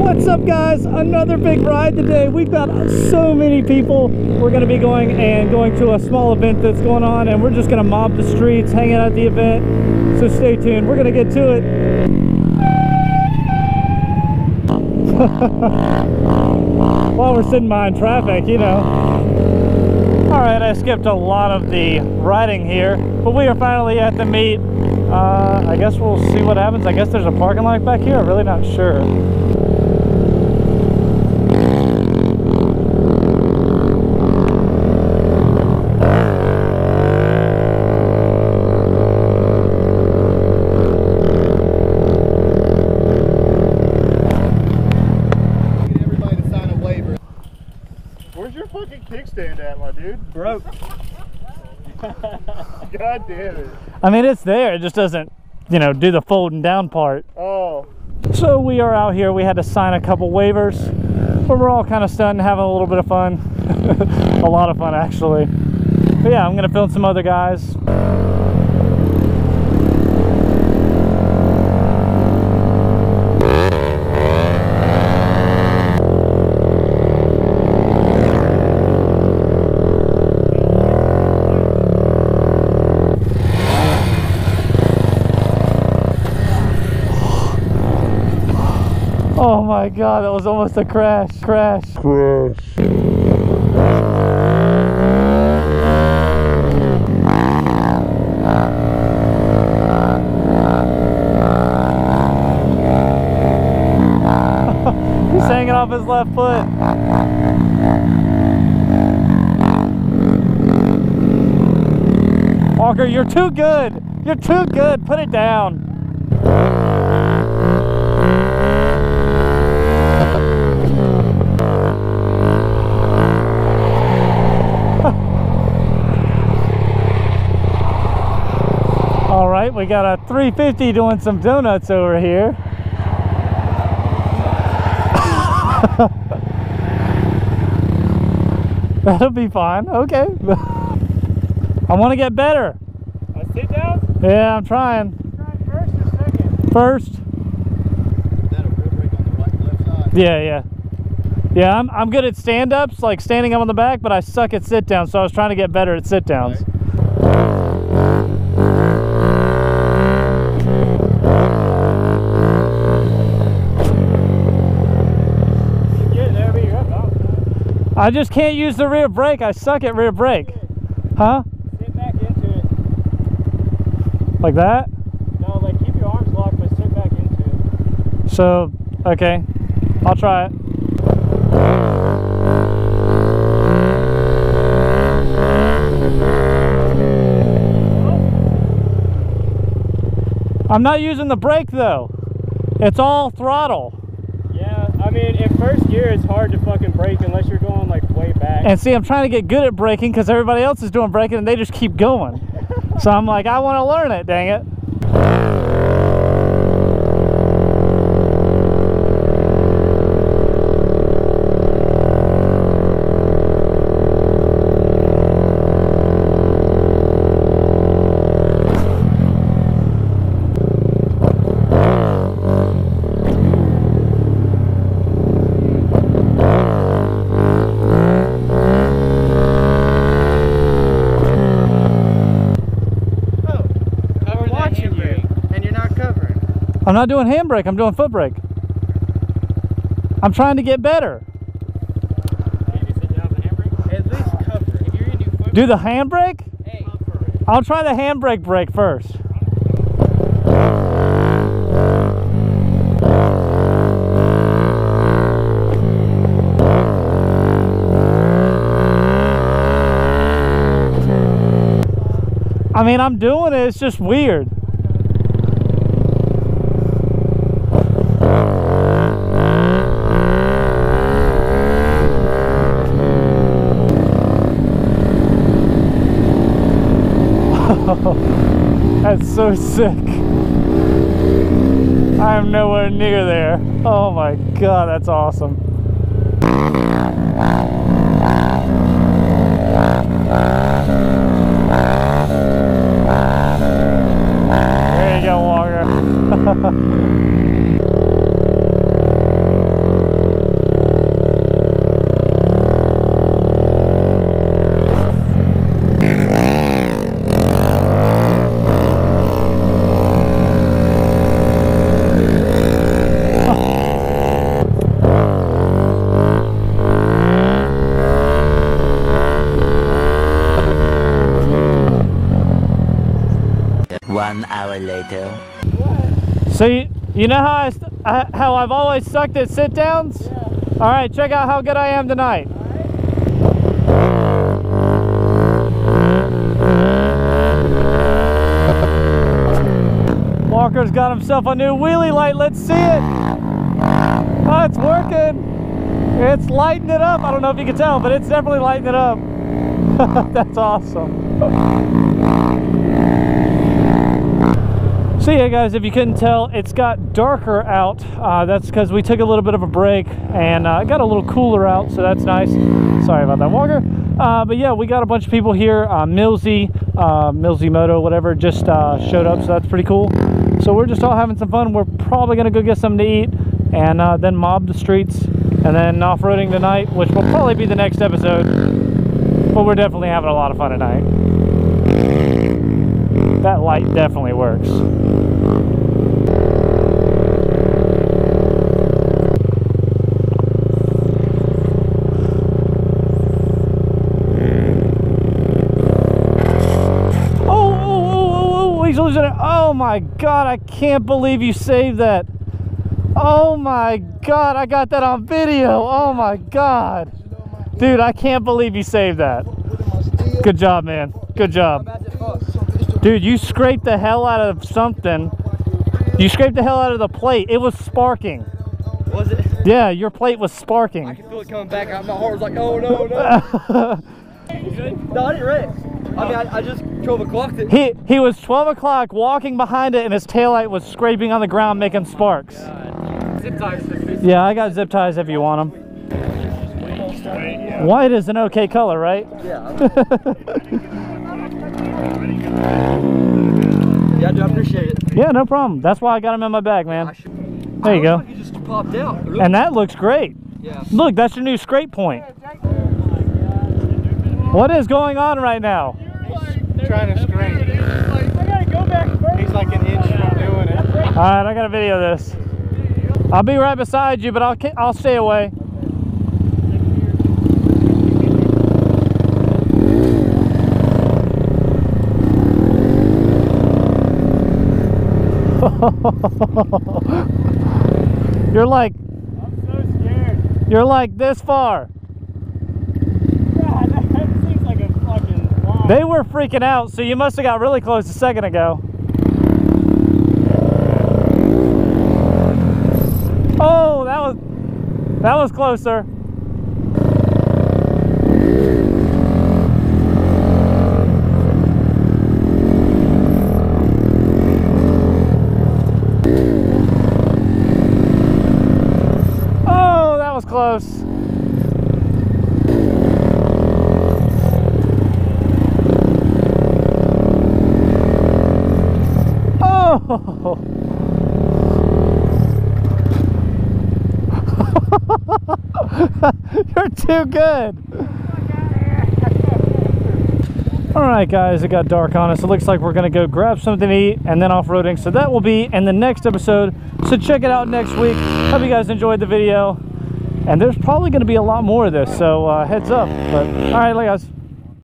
What's up, guys? Another big ride today. We've got so many people. We're going to be going to a small event that's going on, and we're just going to mob the streets, hang out at the event. So stay tuned. We're going to get to it. While we're sitting behind traffic, you know. All right, I skipped a lot of the riding here, but we are finally at the meet. I guess we'll see what happens. I guess there's a parking lot back here. I'm really not sure. Everybody to sign a waiver. Where's your fucking kickstand at, my dude? Broke. God damn it. I mean, it's there. It just doesn't, you know, do the folding down part. Oh. So we are out here. We had to sign a couple waivers, but we're all kind of stunned, having a little bit of fun. A lot of fun, actually. But yeah, I'm going to film some other guys. Oh my God, that was almost a crash. He's hanging off his left foot. Walker, you're too good. You're too good. Put it down. All right, we got a 350 doing some donuts over here. That'll be fine. Okay. I want to get better. Sit down? Yeah, I'm trying. First or second? First. Is that a real break on the right and left side? Yeah, I'm good at stand-ups, like standing up on the back, but I suck at sit-downs, so I was trying to get better at sit-downs. Right. I just can't use the rear brake. I suck at rear brake. Huh? Sit back into it. Like that? No, like keep your arms locked, but sit back into it. So, okay. I'll try it. I'm not using the brake though. It's all throttle. Yeah, I mean, in first gear, it's hard to fucking brake unless you're going like way back. And see, I'm trying to get good at braking because everybody else is doing braking and they just keep going. So I'm like, I want to learn it, dang it. I'm not doing handbrake, I'm doing foot brake. I'm trying to get better. Maybe sit down the handbrake? At least cover it. If you're gonna do foot Do the handbrake? Hey. I'll try the handbrake brake first. I mean, I'm doing it, it's just weird. That's so sick. I am nowhere near there. Oh my God, that's awesome. There you go, Walker. 1 hour later. So you know how I've always sucked at sit downs? Yeah. All right, check out how good I am tonight. Walker's got himself a new wheelie light. Let's see it. Oh, it's working. It's lighting it up. I don't know if you can tell, but it's definitely lighting it up. That's awesome. So yeah, guys, if you couldn't tell, it's got darker out. That's because we took a little bit of a break and got a little cooler out, so that's nice. Sorry about that, Walker. But yeah, we got a bunch of people here. Millsy Moto, whatever, just showed up, so that's pretty cool. So we're just all having some fun. We're probably gonna go get something to eat and then mob the streets and then off-roading tonight, which will probably be the next episode. But we're definitely having a lot of fun tonight. That light definitely works. Oh, he's losing it. Oh my God, I can't believe you saved that. Oh my God, I got that on video. Oh my God. Dude, I can't believe you saved that. Good job, man. Good job. Dude, you scraped the hell out of something. You scraped the hell out of the plate. It was sparking. Was it? Yeah, your plate was sparking. I can feel it coming back out. My heart was like, oh no, no. No, I didn't wreck. I mean, I just 12 o'clocked it. He was 12 o'clock walking behind it and his taillight was scraping on the ground making sparks. Zip ties. Yeah, I got zip ties if you want them. White is an okay color, right? Yeah. Yeah, I do appreciate it. Yeah, no problem. That's why I got them in my bag, man. There you go. Like you just popped out. And that looks great. Yeah. Look, that's your new scrape point. What is going on right now? He's trying to scrape. I gotta go back first. He's like an inch from doing it. All right, I gotta video this. I'll be right beside you, but I'll stay away. You're like, I'm so scared. You're like this far. Yeah, that seems like a fucking lie. They were freaking out, so you must have got really close a second ago. Oh, that was closer. Close. Oh. You're too good. All right, guys, it got dark on us. It looks like we're gonna go grab something to eat and then off-roading. So that will be in the next episode. So check it out next week. Hope you guys enjoyed the video. And there's probably going to be a lot more of this, so heads up. But all right, guys.